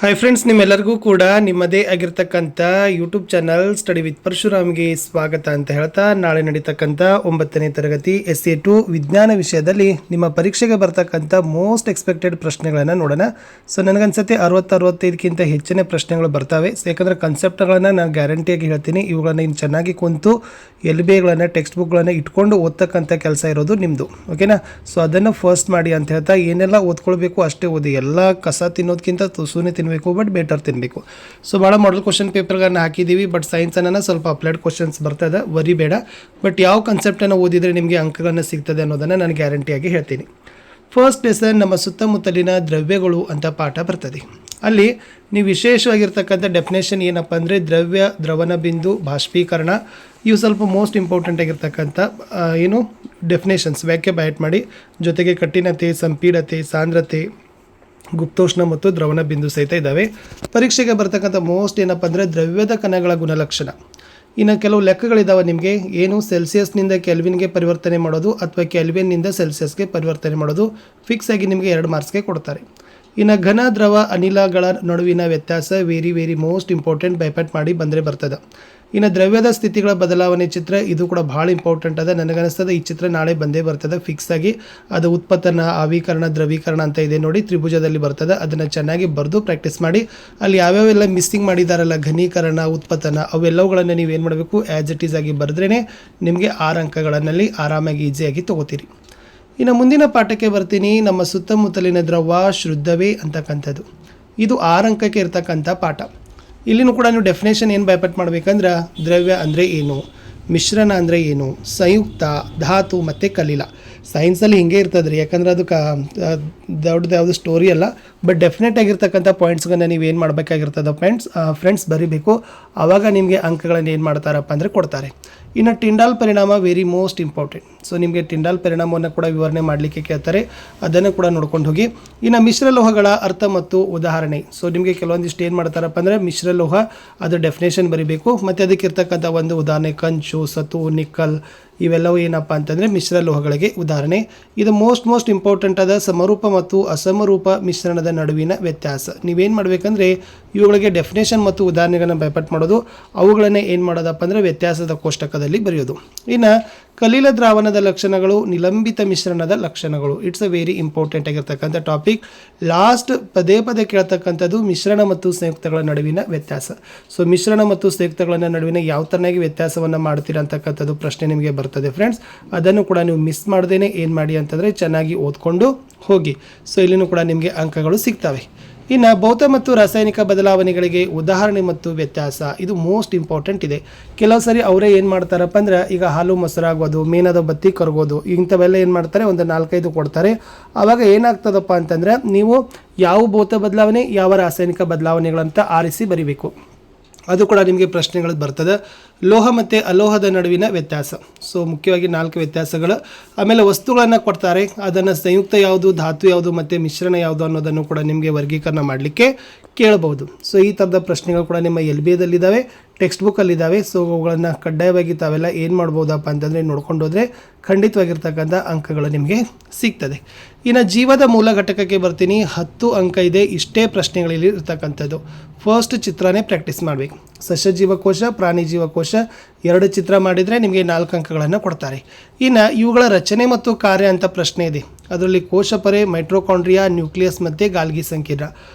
Hi friends, ನಿಮ್ಮೆಲ್ಲರಿಗೂ ಕೂಡ ನಿಮ್ಮದೇ ಆಗಿರ್ತಕ್ಕಂಥ ಯೂಟ್ಯೂಬ್ ಚಾನಲ್ ಸ್ಟಡಿ ವಿತ್ ಪರಶುರಾಮ್ಗೆ ಸ್ವಾಗತ ಅಂತ ಹೇಳ್ತಾ, ನಾಳೆ ನಡೀತಕ್ಕಂಥ 9ನೇ ತರಗತಿ SA2 ವಿಜ್ಞಾನ ವಿಷಯದಲ್ಲಿ ನಿಮ್ಮ ಪರೀಕ್ಷೆಗೆ ಬರ್ತಕ್ಕಂಥ ಮೋಸ್ಟ್ ಎಕ್ಸ್ಪೆಕ್ಟೆಡ್ ಪ್ರಶ್ನೆಗಳನ್ನು ನೋಡೋಣ. ಸೊ ನನಗನ್ಸುತ್ತೆ 60-65ಕ್ಕಿಂತ ಹೆಚ್ಚಿನ ಪ್ರಶ್ನೆಗಳು ಬರ್ತವೆ. ಯಾಕಂದರೆ ಕನ್ಸೆಪ್ಟ್ಗಳನ್ನು ನಾನು ಗ್ಯಾರಂಟಿಯಾಗಿ ಹೇಳ್ತೀನಿ. ಇವುಗಳನ್ನು ಇನ್ನು ಚೆನ್ನಾಗಿ ಕುಂತು LBಗಳನ್ನು ಟೆಕ್ಸ್ಟ್ ಬುಕ್ಗಳನ್ನು ಇಟ್ಕೊಂಡು ಓದ್ತಕ್ಕಂಥ ಕೆಲಸ ಇರೋದು ನಿಮ್ಮದು, ಓಕೆನಾ. ಸೊ ಅದನ್ನು ಫಸ್ಟ್ ಮಾಡಿ ಅಂತ ಹೇಳ್ತಾ, ಏನೆಲ್ಲ ಓದ್ಕೊಳ್ಬೇಕು ಅಷ್ಟೇ ಓದಿ. ಎಲ್ಲ ಕಸ ತಿನ್ನೋದಕ್ಕಿಂತ ತುಸುನೇ ತಿನ್ನಬೇಕು, ಬಟ್ ಬೆಟರ್ ತಿನ್ನಬೇಕು. ಸೊ ಭಾಳ ಮಾಡಲ್ ಕ್ವಶನ್ ಪೇಪರ್ಗಳನ್ನ ಹಾಕಿದ್ದೀವಿ, ಬಟ್ ಸೈನ್ಸನ್ನು ಸ್ವಲ್ಪ ಅಪ್ಲೈಡ್ ಕ್ವಶನ್ಸ್ ಬರ್ತದೆ, ವರಿ ಬೇಡ. ಬಟ್ ಯಾವ ಕನ್ಸೆಪ್ಟನ್ನು ಓದಿದರೆ ನಿಮಗೆ ಅಂಕಗಳನ್ನು ಸಿಗ್ತದೆ ಅನ್ನೋದನ್ನು ನಾನು ಗ್ಯಾರಂಟಿಯಾಗಿ ಹೇಳ್ತೀನಿ. ಫಸ್ಟ್ ಲೆಸನ್ ನಮ್ಮ ಸುತ್ತಮುತ್ತಲಿನ ದ್ರವ್ಯಗಳು ಅಂತ ಪಾಠ ಬರ್ತದೆ. ಅಲ್ಲಿ ನೀವು ವಿಶೇಷವಾಗಿರ್ತಕ್ಕಂಥ ಡೆಫಿನೇಷನ್ ಏನಪ್ಪ ಅಂದರೆ ದ್ರವ್ಯ, ದ್ರವಣ ಬಿಂದು, ಬಾಷ್ಪೀಕರಣ, ಇವು ಸ್ವಲ್ಪ ಮೋಸ್ಟ್ ಇಂಪಾರ್ಟೆಂಟ್ ಆಗಿರ್ತಕ್ಕಂಥ ಡೆಫಿನೇಷನ್ಸ್ ವ್ಯಾಖ್ಯೆ ಬಯಟ್ ಮಾಡಿ. ಜೊತೆಗೆ ಕಠಿಣತೆ, ಸಂಪೀಡತೆ, ಸಾಂದ್ರತೆ, ಗುಪ್ತೋಷ್ಣ ಮತ್ತು ದ್ರವಣ ಬಿಂದು ಸಹಿತ ಇದ್ದಾವೆ. ಪರೀಕ್ಷೆಗೆ ಬರ್ತಕ್ಕಂಥ ಮೋಸ್ಟ್ ಏನಪ್ಪ ಅಂದರೆ ದ್ರವ್ಯದ ಕಣಗಳ ಗುಣಲಕ್ಷಣ. ಇನ್ನು ಕೆಲವು ಲೆಕ್ಕಗಳಿದ್ದಾವೆ ನಿಮಗೆ, ಏನು ಸೆಲ್ಸಿಯಸ್ನಿಂದ ಕೆಲ್ವಿನ್ಗೆ ಪರಿವರ್ತನೆ ಮಾಡೋದು ಅಥವಾ ಕೆಲ್ವಿನ್ನಿಂದ ಸೆಲ್ಸಿಯಸ್ಗೆ ಪರಿವರ್ತನೆ ಮಾಡೋದು. ಫಿಕ್ಸ್ ಆಗಿ ನಿಮಗೆ 2 ಮಾರ್ಕ್ಸ್ಗೆ ಕೊಡ್ತಾರೆ. ಇನ್ನು ಘನ, ದ್ರವ, ಅನಿಲಗಳ ನಡುವಿನ ವ್ಯತ್ಯಾಸ ವೆರಿ ಮೋಸ್ಟ್ ಇಂಪಾರ್ಟೆಂಟ್, ಬೈಪಾಟ್ ಮಾಡಿ ಬಂದರೆ ಬರ್ತದೆ. ಇನ್ನು ದ್ರವ್ಯದ ಸ್ಥಿತಿಗಳ ಬದಲಾವಣೆ ಚಿತ್ರ, ಇದು ಕೂಡ ಭಾಳ ಇಂಪಾರ್ಟೆಂಟ್ ಅದ. ನನಗನ್ನಿಸ್ತದೆ ಈ ಚಿತ್ರ ನಾಳೆ ಬಂದೇ ಬರ್ತದೆ ಫಿಕ್ಸ್ ಆಗಿ. ಅದು ಉತ್ಪತ್ತನ, ಆವೀಕರಣ, ದ್ರವೀಕರಣ ಅಂತ ಇದೆ ನೋಡಿ, ತ್ರಿಭುಜದಲ್ಲಿ ಬರ್ತದೆ. ಅದನ್ನು ಚೆನ್ನಾಗಿ ಬರೆದು ಪ್ರಾಕ್ಟೀಸ್ ಮಾಡಿ. ಅಲ್ಲಿ ಯಾವ್ಯಾವೆಲ್ಲ ಮಿಸ್ಸಿಂಗ್ ಮಾಡಿದಾರಲ್ಲ, ಘನೀಕರಣ, ಉತ್ಪತ್ತನ, ಅವೆಲ್ಲವುಗಳನ್ನು ನೀವು ಏನು ಮಾಡಬೇಕು, ಆ್ಯಸ್ ಇಟ್ ಈಸ್ ಆಗಿ ಬರೆದ್ರೇ ನಿಮಗೆ 6 ಅಂಕಗಳಲ್ಲಿ ಆರಾಮಾಗಿ ಈಸಿಯಾಗಿ ತೊಗೋತೀರಿ. ಇನ್ನು ಮುಂದಿನ ಪಾಠಕ್ಕೆ ಬರ್ತೀನಿ. ನಮ್ಮ ಸುತ್ತಮುತ್ತಲಿನ ದ್ರವ ಶುದ್ಧವೇ ಅಂತಕ್ಕಂಥದ್ದು, ಇದು 6 ಅಂಕಕ್ಕೆ ಇರ್ತಕ್ಕಂಥ ಪಾಠ. ಇಲ್ಲಿನೂ ಕೂಡ ನೀವು ಡೆಫಿನೇಷನ್ ಏನು ಬೈಪಟ್ ಮಾಡಬೇಕಂದ್ರೆ, ದ್ರವ್ಯ ಅಂದರೆ ಏನು, ಮಿಶ್ರಣ ಅಂದರೆ ಏನು, ಸಂಯುಕ್ತ, ಧಾತು ಮತ್ತು ಕಲಿಲ. ಸೈನ್ಸಲ್ಲಿ ಹಿಂಗೆ ಇರ್ತದೆ ರೀ, ಯಾಕಂದ್ರೆ ಅದು ದೊಡ್ಡದು ಯಾವುದು ಸ್ಟೋರಿ ಅಲ್ಲ, ಬಟ್ ಡೆಫಿನೆಟ್ ಆಗಿರ್ತಕ್ಕಂಥ ಪಾಯಿಂಟ್ಸ್ಗಳನ್ನ ನೀವು ಏನು ಮಾಡಬೇಕಾಗಿರ್ತದೆ ಫ್ರೆಂಡ್ಸ್ ಬರೀಬೇಕು. ಆವಾಗ ನಿಮಗೆ ಅಂಕಗಳನ್ನು ಏನು ಮಾಡ್ತಾರಪ್ಪ ಅಂದರೆ ಕೊಡ್ತಾರೆ. ಇನ್ನು ಟಿಂಡಾಲ್ ಪರಿಣಾಮ ವೆರಿ ಮೋಸ್ಟ್ ಇಂಪಾರ್ಟೆಂಟ್. ಸೊ ನಿಮಗೆ ಟಿಂಡಾಲ್ ಪರಿಣಾಮವನ್ನು ಕೂಡ ವಿವರಣೆ ಮಾಡಲಿಕ್ಕೆ ಕೇಳ್ತಾರೆ, ಅದನ್ನು ಕೂಡ ನೋಡ್ಕೊಂಡು ಹೋಗಿ. ಇನ್ನು ಮಿಶ್ರಲೋಹಗಳ ಅರ್ಥ ಮತ್ತು ಉದಾಹರಣೆ. ಸೊ ನಿಮಗೆ ಕೆಲವೊಂದಿಷ್ಟು ಏನು ಮಾಡ್ತಾರಪ್ಪ ಅಂದರೆ ಮಿಶ್ರಲೋಹ, ಅದು ಡೆಫಿನೇಷನ್ ಬರೀಬೇಕು, ಮತ್ತು ಅದಕ್ಕಿರ್ತಕ್ಕಂಥ ಒಂದು ಉದಾಹರಣೆ ಕಂಚು, ಸತು, ನಿಕ್ಕಲ್, ಇವೆಲ್ಲವೂ ಏನಪ್ಪ ಅಂತಂದರೆ ಮಿಶ್ರಲೋಹಗಳಿಗೆ ಉದಾಹರಣೆ. ಇದು ಮೋಸ್ಟ್ ಇಂಪಾರ್ಟೆಂಟ್ ಆದ ಸಮರೂಪ ಮತ್ತು ಅಸಮರೂಪ ಮಿಶ್ರಣದ ನಡುವಿನ ವ್ಯತ್ಯಾಸ. ನೀವೇನು ಮಾಡಬೇಕಂದ್ರೆ ಇವುಗಳಿಗೆ ಡೆಫಿನೇಷನ್ ಮತ್ತು ಉದಾಹರಣೆಗಳನ್ನು ಬೈಪಟ್ ಮಾಡೋದು, ಅವುಗಳನ್ನೇ ಏನು ಮಾಡೋದಪ್ಪ ಅಂದರೆ ವ್ಯತ್ಯಾಸದ ಕೋಷ್ಟಕದಲ್ಲಿ ಬರೆಯೋದು. ಇನ್ನು ಕಲಿಲ ದ್ರಾವಣದ ಲಕ್ಷಣಗಳು, ನಿಲಂಬಿತ ಮಿಶ್ರಣದ ಲಕ್ಷಣಗಳು, ಇಟ್ಸ್ ಅ ವೆರಿ ಇಂಪಾರ್ಟೆಂಟ್ ಆಗಿರ್ತಕ್ಕಂಥ ಟಾಪಿಕ್. ಲಾಸ್ಟ್ ಪದೇ ಕೇಳ್ತಕ್ಕಂಥದ್ದು ಮಿಶ್ರಣ ಮತ್ತು ಸಂಯುಕ್ತಗಳ ನಡುವಿನ ವ್ಯತ್ಯಾಸ. ಸೊ ಮಿಶ್ರಣ ಮತ್ತು ಸಂಯುಕ್ತಗಳ ನಡುವಿನ ಯಾವ ಥರನಾಗಿ ವ್ಯತ್ಯಾಸವನ್ನು ಮಾಡ್ತೀರಾ ಅಂತಕ್ಕಂಥದ್ದು ಪ್ರಶ್ನೆ ನಿಮಗೆ ಬರ್ತದೆ ಫ್ರೆಂಡ್ಸ್. ಅದನ್ನು ಕೂಡ ನೀವು ಮಿಸ್ ಮಾಡ್ದೇನೆ ಏನು ಮಾಡಿ ಅಂತಂದರೆ ಚೆನ್ನಾಗಿ ಓದ್ಕೊಂಡು ಹೋಗಿ. ಸೊ ಇಲ್ಲಿನೂ ಕೂಡ ನಿಮಗೆ ಅಂಕಗಳು ಸಿಗ್ತವೆ. ಇನ್ನು ಭೌತ ಮತ್ತು ರಾಸಾಯನಿಕ ಬದಲಾವಣೆಗಳಿಗೆ ಉದಾಹರಣೆ ಮತ್ತು ವ್ಯತ್ಯಾಸ, ಇದು ಮೋಸ್ಟ್ ಇಂಪಾರ್ಟೆಂಟ್ ಇದೆ. ಕೆಲವು ಸರಿ ಅವರೇ ಏನು ಮಾಡ್ತಾರಪ್ಪ ಅಂದ್ರೆ, ಈಗ ಹಾಲು ಮೊಸರಾಗೋದು, ಮೇನದ ಬತ್ತಿ ಕರಗೋದು, ಇಂಥವೆಲ್ಲ ಏನು ಮಾಡ್ತಾರೆ, ಒಂದು 4-5 ಕೊಡ್ತಾರೆ. ಆವಾಗ ಏನಾಗ್ತದಪ್ಪ ಅಂತಂದರೆ, ನೀವು ಯಾವ ಭೌತ ಬದಲಾವಣೆ, ಯಾವ ರಾಸಾಯನಿಕ ಬದಲಾವಣೆಗಳಂತ ಆರಿಸಿ ಬರಿಬೇಕು. ಅದು ಕೂಡ ನಿಮಗೆ ಪ್ರಶ್ನೆಗಳು ಬರ್ತದೆ. ಲೋಹ ಮತ್ತು ಅಲೋಹದ ನಡುವಿನ ವ್ಯತ್ಯಾಸ, ಸೊ ಮುಖ್ಯವಾಗಿ 4 ವ್ಯತ್ಯಾಸಗಳು. ಆಮೇಲೆ ವಸ್ತುಗಳನ್ನು ಕೊಡ್ತಾರೆ, ಅದನ್ನು ಸಂಯುಕ್ತ ಯಾವುದು, ಧಾತು ಯಾವುದು ಮತ್ತು ಮಿಶ್ರಣ ಯಾವುದು ಅನ್ನೋದನ್ನು ಕೂಡ ನಿಮಗೆ ವರ್ಗೀಕರಣ ಮಾಡಲಿಕ್ಕೆ ಕೇಳಬಹುದು. ಸೊ ಈ ಥರದ ಪ್ರಶ್ನೆಗಳು ಕೂಡ ನಿಮ್ಮ LBದಲ್ಲಿದ್ದಾವೆ, ಟೆಕ್ಸ್ಟ್ ಬುಕ್ಕಲ್ಲಿದ್ದಾವೆ. ಸೊ ಅವುಗಳನ್ನು ಕಡ್ಡಾಯವಾಗಿ ತಾವೆಲ್ಲ ಏನು ಮಾಡ್ಬೋದಪ್ಪ ಅಂತಂದರೆ ನೋಡ್ಕೊಂಡು ಹೋದರೆ ಖಂಡಿತವಾಗಿರ್ತಕ್ಕಂಥ ಅಂಕಗಳು ನಿಮಗೆ ಸಿಗ್ತದೆ. ಇನ್ನು ಜೀವದ ಮೂಲ ಘಟಕಕ್ಕೆ ಬರ್ತೀನಿ. 10 ಅಂಕ ಇದೆ, ಇಷ್ಟೇ ಪ್ರಶ್ನೆಗಳಲ್ಲಿ ಇರ್ತಕ್ಕಂಥದ್ದು. ಫಸ್ಟ್ ಚಿತ್ರನೇ ಪ್ರಾಕ್ಟೀಸ್ ಮಾಡಬೇಕು. ಸಸ್ಯ ಜೀವಕೋಶ, ಪ್ರಾಣಿ ಜೀವಕೋಶ 2 ಚಿತ್ರ ಮಾಡಿದರೆ ನಿಮಗೆ 4 ಅಂಕಗಳನ್ನು ಕೊಡ್ತಾರೆ. ಇನ್ನು ಇವುಗಳ ರಚನೆ ಮತ್ತು ಕಾರ್ಯ ಅಂತ ಪ್ರಶ್ನೆ ಇದೆ. ಅದರಲ್ಲಿ ಕೋಶಪರೆ, ಮೈಟ್ರೋಕಾಂಡ್ರಿಯಾ, ನ್ಯೂಕ್ಲಿಯಸ್ ಮತ್ತು ಗಾಲ್ಗಿ ಸಂಕೀರ್ಣ,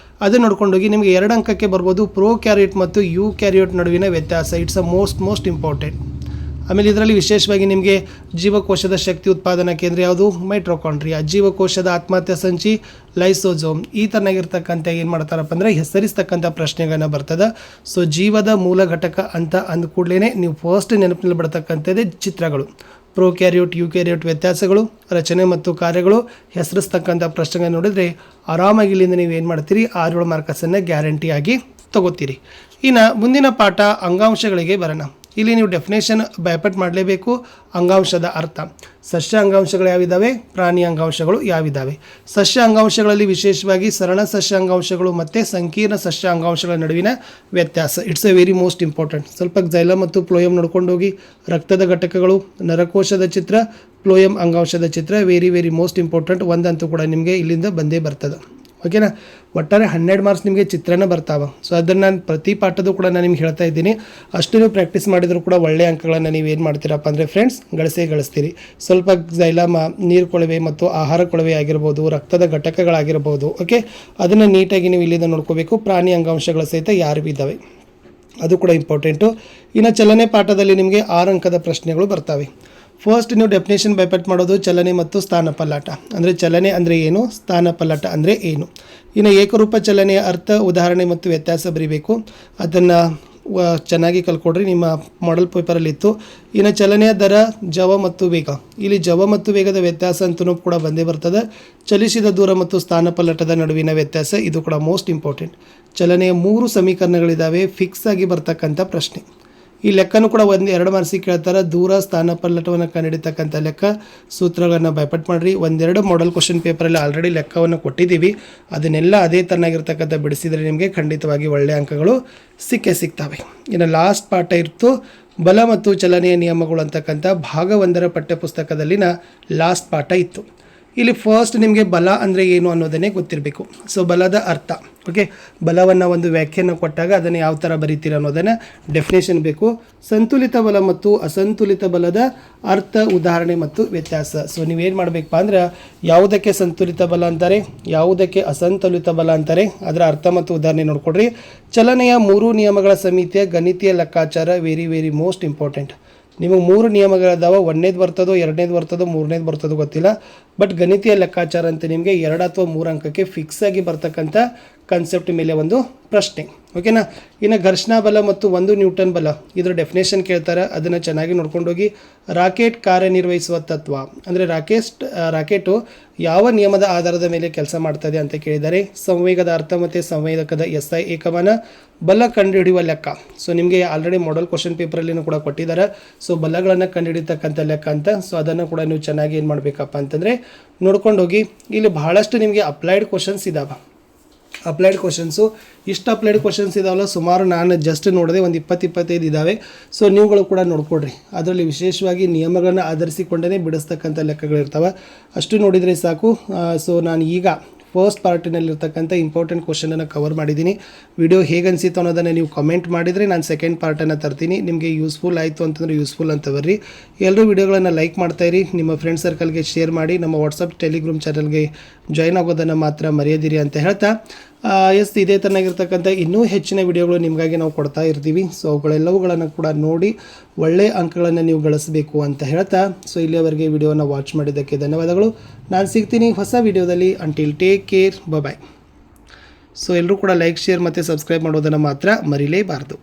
ಅದು ನೋಡ್ಕೊಂಡೋಗಿ ನಿಮಗೆ 2 ಅಂಕಕ್ಕೆ ಬರ್ಬೋದು. ಪ್ರೋ ಕ್ಯಾರಿಯೋಟ್ ಮತ್ತು ಯು ಕ್ಯಾರಿಯೋಟ್ ನಡುವಿನ ವ್ಯತ್ಯಾಸ, ಇಟ್ಸ್ ಅ ಮೋಸ್ಟ್ ಇಂಪಾರ್ಟೆಂಟ್. ಆಮೇಲೆ ಇದರಲ್ಲಿ ವಿಶೇಷವಾಗಿ ನಿಮಗೆ ಜೀವಕೋಶದ ಶಕ್ತಿ ಉತ್ಪಾದನಾ ಕೇಂದ್ರ ಯಾವುದು, ಮೈಟ್ರೋಕಾಂಡ್ರಿಯಾ. ಜೀವಕೋಶದ ಆತ್ಮಹತ್ಯಾ ಸಂಚಿ, ಲೈಸೋಜೋಮ್. ಈ ಥರನಾಗಿರ್ತಕ್ಕಂಥ ಏನು ಮಾಡ್ತಾರಪ್ಪ ಅಂದರೆ ಹೆಸರಿಸ್ತಕ್ಕಂಥ ಪ್ರಶ್ನೆಗಳನ್ನ ಬರ್ತದೆ. ಸೊ ಜೀವದ ಮೂಲ ಘಟಕ ಅಂತ ಅಂದ ಕೂಡಲೇ ನೀವು ಫಸ್ಟ್ ನೆನಪಿನಲ್ಲಿ ಬರ್ತಕ್ಕಂಥದ್ದೇ ಚಿತ್ರಗಳು. ಪ್ರೋ ಕ್ಯಾರಿಯೋಟ್, ಯು ಕ್ಯಾರಿಯೋಟ್ ವ್ಯತ್ಯಾಸಗಳು, ರಚನೆ ಮತ್ತು ಕಾರ್ಯಗಳು, ಹೆಸರಿಸ್ತಕ್ಕಂಥ ಪ್ರಶ್ನೆಗಳನ್ನ ನೋಡಿದರೆ ಆರಾಮಾಗಿ ಇಲ್ಲಿಂದ ನೀವು ಏನು ಮಾಡ್ತೀರಿ, 6-7 ಮಾರ್ಕಸನ್ನು ಗ್ಯಾರಂಟಿಯಾಗಿ ತಗೋತೀರಿ. ಇನ್ನು ಮುಂದಿನ ಪಾಠ ಅಂಗಾಂಶಗಳಿಗೆ ಬರೋಣ. ಇಲ್ಲಿ ನೀವು ಡೆಫಿನೇಷನ್ ಬೈಪಟ್ ಮಾಡಲೇಬೇಕು. ಅಂಗಾಂಶದ ಅರ್ಥ, ಸಸ್ಯ ಅಂಗಾಂಶಗಳು ಯಾವಿದ್ದಾವೆ, ಪ್ರಾಣಿ ಅಂಗಾಂಶಗಳು ಯಾವಿದ್ದಾವೆ. ಸಸ್ಯ ಅಂಗಾಂಶಗಳಲ್ಲಿ ವಿಶೇಷವಾಗಿ ಸರಳ ಸಸ್ಯ ಅಂಗಾಂಶಗಳು ಮತ್ತು ಸಂಕೀರ್ಣ ಸಸ್ಯ ಅಂಗಾಂಶಗಳ ನಡುವಿನ ವ್ಯತ್ಯಾಸ, it's A very most important. ಸ್ವಲ್ಪ ಜೈಲಮ್ ಮತ್ತು ಪ್ಲೋಯಮ್ ನೋಡ್ಕೊಂಡು ಹೋಗಿ. ರಕ್ತದ ಘಟಕಗಳು, ನರಕೋಶದ ಚಿತ್ರ, ಪ್ಲೋಯಮ್ ಅಂಗಾಂಶದ ಚಿತ್ರ ವೆರಿ ಮೋಸ್ಟ್ ಇಂಪಾರ್ಟೆಂಟ್. ಒಂದಂತೂ ಕೂಡ ನಿಮಗೆ ಇಲ್ಲಿಂದ ಬಂದೇ ಬರ್ತದೆ. ಓಕೆನಾ. ಒಟ್ಟಾರೆ 12 ಮಾರ್ಕ್ಸ್ ನಿಮಗೆ ಚಿತ್ರನ ಬರ್ತಾವೆ. ಸೊ ಅದನ್ನು ನಾನು ಪ್ರತಿ ಪಾಠದ್ದು ಕೂಡ ನಾನು ನಿಮ್ಗೆ ಹೇಳ್ತಾ ಇದ್ದೀನಿ. ಅಷ್ಟು ನೀವು ಪ್ರಾಕ್ಟೀಸ್ ಮಾಡಿದರೂ ಕೂಡ ಒಳ್ಳೆಯ ಅಂಕಗಳನ್ನು ನೀವು ಏನು ಮಾಡ್ತೀರಪ್ಪ ಅಂದರೆ ಫ್ರೆಂಡ್ಸ್ ಗಳಿಸ್ತೀರಿ. ಸ್ವಲ್ಪ ಜೈಲಾಮ, ನೀರು ಕೊಳವೆ ಮತ್ತು ಆಹಾರ ಕೊಳವೆ ಆಗಿರ್ಬೋದು, ರಕ್ತದ ಘಟಕಗಳಾಗಿರ್ಬೋದು, ಓಕೆ, ಅದನ್ನು ನೀಟಾಗಿ ನೀವು ಇಲ್ಲಿಂದ ನೋಡ್ಕೋಬೇಕು. ಪ್ರಾಣಿ ಅಂಗಾಂಶಗಳ ಸಹಿತ ಯಾರು ಇದ್ದಾವೆ ಅದು ಕೂಡ ಇಂಪಾರ್ಟೆಂಟು. ಇನ್ನು ಚಲನೆ ಪಾಠದಲ್ಲಿ ನಿಮಗೆ 6 ಅಂಕದ ಪ್ರಶ್ನೆಗಳು ಬರ್ತವೆ. ಫಸ್ಟ್ ನೀವು ಡೆಫಿನೇಷನ್ ಬೈಪಟ್ ಮಾಡೋದು ಚಲನೆ ಮತ್ತು ಸ್ಥಾನಪಲ್ಲಟ. ಅಂದರೆ ಚಲನೆ ಅಂದರೆ ಏನು, ಸ್ಥಾನಪಲ್ಲಟ ಅಂದರೆ ಏನು. ಇನ್ನು ಏಕರೂಪ ಚಲನೆಯ ಅರ್ಥ, ಉದಾಹರಣೆ ಮತ್ತು ವ್ಯತ್ಯಾಸ ಬರೀಬೇಕು. ಅದನ್ನು ಚೆನ್ನಾಗಿ ಕಲ್ಕೊಡ್ರಿ, ನಿಮ್ಮ ಮಾಡೆಲ್ ಪೇಪರಲ್ಲಿತ್ತು. ಇನ್ನು ಚಲನೆಯ ದರ, ಜವ ಮತ್ತು ವೇಗ. ಇಲ್ಲಿ ಜವ ಮತ್ತು ವೇಗದ ವ್ಯತ್ಯಾಸ ಅಂತಲೂ ಕೂಡ ಬಂದೇ ಬರ್ತದೆ. ಚಲಿಸಿದ ದೂರ ಮತ್ತು ಸ್ಥಾನಪಲ್ಲಟದ ನಡುವಿನ ವ್ಯತ್ಯಾಸ, ಇದು ಕೂಡ ಮೋಸ್ಟ್ ಇಂಪಾರ್ಟೆಂಟ್. ಚಲನೆಯ 3 ಸಮೀಕರಣಗಳಿದ್ದಾವೆ, ಫಿಕ್ಸ್ ಆಗಿ ಬರ್ತಕ್ಕಂಥ ಪ್ರಶ್ನೆ. ಈ ಲೆಕ್ಕನೂ ಕೂಡ 1-2 ಮಾರ್ಕ್ಸಿಗೆ ಕೇಳ್ತಾರೆ. ದೂರ, ಸ್ಥಾನಪಲ್ಲಟವನ್ನು ಕಂಡುಹಿಡಿತಕ್ಕಂಥ ಲೆಕ್ಕ, ಸೂತ್ರಗಳನ್ನು ಬೈಪಟ್ ಮಾಡಿರಿ. 1-2 ಮಾಡೆಲ್ ಕ್ವಶನ್ ಪೇಪರಲ್ಲಿ ಆಲ್ರೆಡಿ ಲೆಕ್ಕವನ್ನು ಕೊಟ್ಟಿದ್ದೀವಿ. ಅದನ್ನೆಲ್ಲ ಅದೇ ತರನಾಗಿರ್ತಕ್ಕಂಥ ಬಿಡಿಸಿದರೆ ನಿಮಗೆ ಖಂಡಿತವಾಗಿ ಒಳ್ಳೆಯ ಅಂಕಗಳು ಸಿಗ್ತವೆ. ಇನ್ನು ಲಾಸ್ಟ್ ಪಾಠ ಇತ್ತು ಬಲ ಮತ್ತು ಚಲನೆಯ ನಿಯಮಗಳು ಅಂತಕ್ಕಂಥ ಭಾಗ 1ರ ಪಠ್ಯಪುಸ್ತಕದಲ್ಲಿನ ಲಾಸ್ಟ್ ಪಾಠ ಇತ್ತು. ಇಲ್ಲಿ ಫಸ್ಟ್ ನಿಮಗೆ ಬಲ ಅಂದರೆ ಏನು ಅನ್ನೋದನ್ನೇ ಗೊತ್ತಿರಬೇಕು. ಸೊ ಬಲದ ಅರ್ಥ, ಓಕೆ, ಬಲವನ್ನು ಒಂದು ವ್ಯಾಖ್ಯಾನ ಕೊಟ್ಟಾಗ ಅದನ್ನು ಯಾವ ಥರ ಬರೀತೀರ ಅನ್ನೋದನ್ನು ಡೆಫಿನೇಷನ್ ಬೇಕು. ಸಂತುಲಿತ ಬಲ ಮತ್ತು ಅಸಂತುಲಿತ ಬಲದ ಅರ್ಥ, ಉದಾಹರಣೆ ಮತ್ತು ವ್ಯತ್ಯಾಸ. ಸೊ ನೀವೇನು ಮಾಡಬೇಕಪ್ಪ ಅಂದ್ರೆ ಯಾವುದಕ್ಕೆ ಸಂತುಲಿತ ಬಲ ಅಂತಾರೆ, ಯಾವುದಕ್ಕೆ ಅಸಂತುಲಿತ ಬಲ ಅಂತಾರೆ, ಅದರ ಅರ್ಥ ಮತ್ತು ಉದಾಹರಣೆ ನೋಡ್ಕೊಡ್ರಿ. ಚಲನೆಯ 3 ನಿಯಮಗಳ ಸಮಿತಿಯ ಗಣಿತೀಯ ಲೆಕ್ಕಾಚಾರ, ವೆರಿ ಮೋಸ್ಟ್ ಇಂಪಾರ್ಟೆಂಟ್. ನಿಮಗೆ 3 ನಿಯಮಗಳಿದಾವೆ. 1ನೇದು ಬರ್ತದೋ, 2ನೇದು ಬರ್ತದೋ, 3ನೇದು ಬರ್ತದೋ ಗೊತ್ತಿಲ್ಲ. ಬಟ್ ಗಣಿತೀಯ ಲೆಕ್ಕಾಚಾರ ಅಂತ ನಿಮಗೆ 2 ಅಥವಾ 3 ಅಂಕಕ್ಕೆ ಫಿಕ್ಸ್ ಆಗಿ ಬರ್ತಕ್ಕಂಥ ಕಾನ್ಸೆಪ್ಟ್ ಮೇಲೆ ಒಂದು ಪ್ರಶ್ನೆ, ಓಕೆನಾ. ಇನ್ನು ಘರ್ಷಣಾ ಬಲ ಮತ್ತು 1 ನ್ಯೂಟನ್ ಬಲ, ಇದರ ಡೆಫಿನೇಷನ್ ಕೇಳ್ತಾರೆ. ಅದನ್ನು ಚೆನ್ನಾಗಿ ನೋಡ್ಕೊಂಡೋಗಿ. ರಾಕೆಟ್ ಕಾರ್ಯನಿರ್ವಹಿಸುವ ತತ್ವ ಅಂದರೆ ರಾಕೆಟು ಯಾವ ನಿಯಮದ ಆಧಾರದ ಮೇಲೆ ಕೆಲಸ ಮಾಡ್ತದೆ ಅಂತ ಕೇಳಿದ್ದಾರೆ. ಸಂವೇಗದ ಅರ್ಥ ಮತ್ತು ಸಂವೇದಕದ SI ಏಕಮಾನ, ಬಲ ಕಂಡುಹಿಡಿಯುವ ಲೆಕ್ಕ. ಸೊ ನಿಮಗೆ ಆಲ್ರೆಡಿ ಮಾಡೆಲ್ ಕ್ವಶನ್ ಪೇಪರಲ್ಲಿನೂ ಕೂಡ ಕೊಟ್ಟಿದ್ದಾರೆ. ಸೊ ಬಲಗಳನ್ನು ಕಂಡುಹಿಡಿತಕ್ಕಂಥ ಲೆಕ್ಕ ಅಂತ. ಸೊ ಅದನ್ನು ಕೂಡ ನೀವು ಚೆನ್ನಾಗಿ ಏನು ಮಾಡಬೇಕಪ್ಪ ಅಂತಂದರೆ ನೋಡ್ಕೊಂಡೋಗಿ. ಇಲ್ಲಿ ಬಹಳಷ್ಟು ನಿಮಗೆ ಅಪ್ಲೈಡ್ ಕ್ವಶನ್ಸ್ ಇದ್ದಾವೆ. ಅಪ್ಲೈಡ್ ಕ್ವಶನ್ಸು ಇಷ್ಟು ಅಪ್ಲೈಡ್ ಕ್ವಶನ್ಸ್ ಇದಾವಲ್ಲ, ಸುಮಾರು ನಾನು ಜಸ್ಟ್ ನೋಡಿದೆ ಒಂದು 20-25 ಇದ್ದಾವೆ. ಸೊ ನೀವುಗಳು ಕೂಡ ನೋಡ್ಕೊಡ್ರಿ. ಅದರಲ್ಲಿ ವಿಶೇಷವಾಗಿ ನಿಯಮಗಳನ್ನು ಆಧರಿಸಿಕೊಂಡೇ ಬಿಡಿಸ್ತಕ್ಕಂಥ ಲೆಕ್ಕಗಳಿರ್ತವೆ. ಅಷ್ಟು ನೋಡಿದರೆ ಸಾಕು. ಸೊ ನಾನು ಈಗ ಫಸ್ಟ್ ಪಾರ್ಟಿನಲ್ಲಿರ್ತಕ್ಕಂಥ ಇಂಪಾರ್ಟೆಂಟ್ ಕ್ವಶನನ್ನು ಕವರ್ ಮಾಡಿದ್ದೀನಿ. ವಿಡಿಯೋ ಹೇಗೆ ಅನಿಸಿತು ಅನ್ನೋದನ್ನು ನೀವು ಕಮೆಂಟ್ ಮಾಡಿದರೆ ನಾನು ಸೆಕೆಂಡ್ ಪಾರ್ಟನ್ನು ತರ್ತೀನಿ. ನಿಮಗೆ ಯೂಸ್ಫುಲ್ ಆಯಿತು ಅಂತಂದರೆ ಯೂಸ್ಫುಲ್ ಅಂತ ಬರ್ರಿ. ಎಲ್ಲರೂ ವಿಡಿಯೋಗಳನ್ನು ಲೈಕ್ ಮಾಡ್ತಾಯಿರಿ, ನಿಮ್ಮ ಫ್ರೆಂಡ್ ಸರ್ಕಲ್ಗೆ ಶೇರ್ ಮಾಡಿ, ನಮ್ಮ ವಾಟ್ಸಪ್ ಟೆಲಿಗ್ರಾಮ್ ಚಾನಲ್ಗೆ ಜಾಯ್ನ್ ಆಗೋದನ್ನು ಮಾತ್ರ ಮರೆಯದಿರಿ ಅಂತ ಹೇಳ್ತಾ, ಇದೇ ಥರನಾಗಿರ್ತಕ್ಕಂಥ ಇನ್ನೂ ಹೆಚ್ಚಿನ ವಿಡಿಯೋಗಳು ನಿಮಗಾಗಿ ನಾವು ಕೊಡ್ತಾ ಇರ್ತೀವಿ. ಸೊ ಅವುಗಳೆಲ್ಲವುಗಳನ್ನು ಕೂಡ ನೋಡಿ ಒಳ್ಳೆಯ ಅಂಕಗಳನ್ನು ನೀವು ಗಳಿಸಬೇಕು ಅಂತ ಹೇಳ್ತಾ, ಸೊ ಇಲ್ಲಿಯವರೆಗೆ ವಿಡಿಯೋನ ವಾಚ್ ಮಾಡಿದ್ದಕ್ಕೆ ಧನ್ಯವಾದಗಳು. ನಾನು ಸಿಗ್ತೀನಿ ಹೊಸ ವಿಡಿಯೋದಲ್ಲಿ. ಅಂಟಿಲ್ ಟೇಕ್ ಕೇರ್, ಬಾಯ್. ಸೊ ಎಲ್ಲರೂ ಕೂಡ ಲೈಕ್, ಶೇರ್ ಮತ್ತು ಸಬ್ಸ್ಕ್ರೈಬ್ ಮಾಡೋದನ್ನು ಮಾತ್ರ ಮರಿಲೇಬಾರ್ದು.